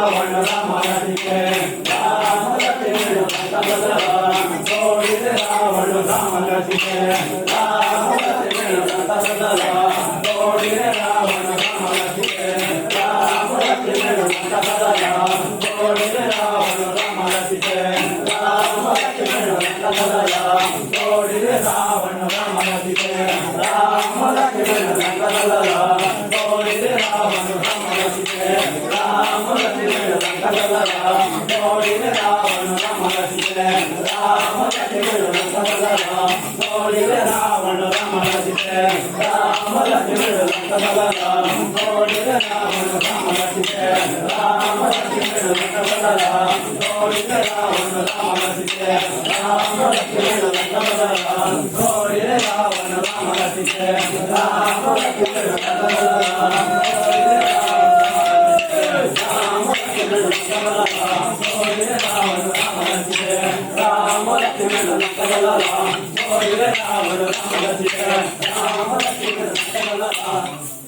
ರಾವಣ ರಾಮನಿಗೆ ರಾಮಲಕ್ಷ್ಮಣ ತೋಡಿದೆ ರಾವಣ ರಾಮನಿಗೆ ರಾಮಲಕ್ಷ್ಮಣ ತೋಡಿದೆ ರಾವಣ ರಾಮನಿಗೆ ರಾಮಲಕ್ಷ್ಮಣ ತೋಡಿದೆ ರಾವಣ ರಾಮನಿಗೆ ರಾಮಲಕ್ಷ್ಮಣ ತೋಡಿದೆ ರಾವಣ ರಾಮನಿಗೆ ರಾಮಲಕ್ಷ್ಮಣ ತೋಡಿದೆ ರಾವಣ ರಾಮನಿಗೆ ರಾಮಲಕ್ಷ್ಮಣ ತೋಡಿದೆ ರಾವಣ ರಾಮನಿಗೆ ರಾಮಲಕ್ಷ್ಮಣ ತೋಡಿದೆ ರಾವಣ ರಾಮನಿಗೆ ರಾಮಲಕ್ಷ್ಮಣ ತೋಡಿದೆ ರಾವಣ ರಾಮನಿಗೆ ರಾಮಲಕ್ಷ್ಮಣ ತೋಡಿದೆ ರಾವಣ ರಾಮನಿಗೆ ರಾಮಲಕ್ಷ್ಮಣ ತೋಡಿದೆ ರಾವಣ ರಾಮನಿಗೆ ರಾಮಲಕ್ಷ್ಮಣ